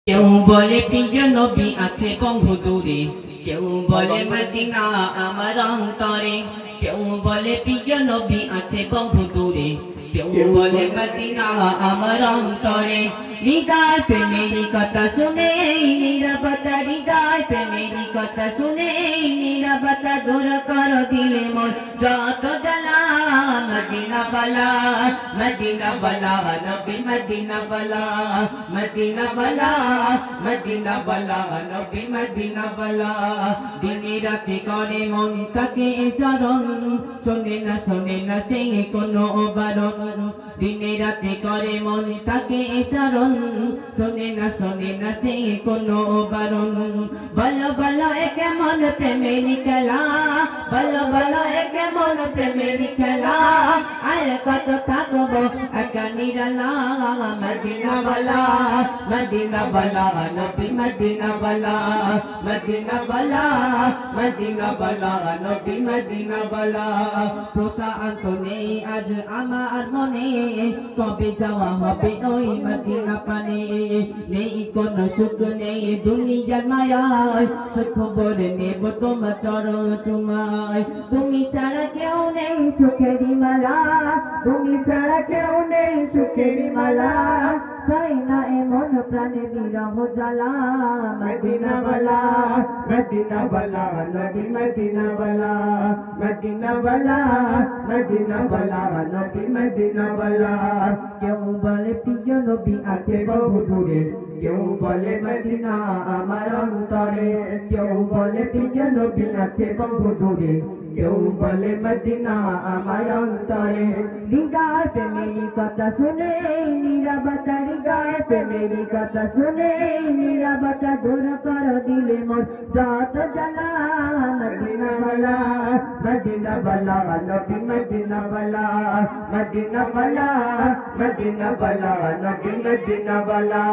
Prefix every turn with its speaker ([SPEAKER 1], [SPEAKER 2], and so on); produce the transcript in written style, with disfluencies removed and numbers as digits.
[SPEAKER 1] কেউ বলে প্রিয় নবী আছে বহু দূরে, কেউ বলে মদিনা আমার অন্তরে। কেউ বলে প্রিয় নবী আছে বহু দূরে, কেউ বলে মদিনা আমার অন্তরে। হৃদয় প্রেমেরই কথা শুনে নীরবতা, হৃদয় প্রেমেরই কথা শুনে নীরবতা দূর কর দিলে মন যত জ্বালা। মদিনা বালা, মদিনা বালা, নবী মদিনা বালা, মদিনা বালা, মদিনা বালা, নবী মদিনা বালা। দিনে রাতে করে মন তাকে স্মরণ, শোনে না সে কোনো বারণ। দিনে রাতে করে মন তাকে স্মরণ, শোনে না সে কোনো বারণ। বলো বলো এ কেমন প্রেমের খেলা, বলো বলো এ কেমন প্রেমের খেলা। আর কত থাকবো একা নিরালা। মদিনা বালা, মদিনা বালা, নবী মদিনা বালা, মদিনা বালা, মদিনা বালা, নবী মদিনা বালা। প্রশান্ত নেই আজ আমার মনে, কবে যাওয়া হবে ওই মদিনা পানে। নেই কোনো সুখ নেই দুনিয়ার মায়ায়, সুখ ভরে নেব তোমার চরণ তোমায়। তুমি ছাড়া কেউ নেই সুখেরই মালা, তুমি ছাড়া কেউ নেই সুখেরই মালা। চাই না এমন প্রাণে বিরহ জ্বালা। মদিনা বালা, মদিনা বালা, নবী মদিনা বালা, মদিনা বালা, মদিনা বালা, নবী মদিনা বালা। কেউ বলে প্রিয় নবী আছে বহু দূরে, কেউ বলে মদিনা আমার অন্তরে। কেউ বলে প্রিয় নবী আছে বহু দূরে, কেউ বলে মদিনা আমার অন্তরে। হৃদয় প্রেমেরই কথা শুনে নীরবতা, হৃদয় প্রেমেরই কথা শুনে নীরবতা দূর কর দিলে মোর যত জ্বালা। মদিনা বালা, মদিনা বালা, নবী মদিনা বালা, মদিনা বালা, মদিনা বালা, নবী মদিনা বালা।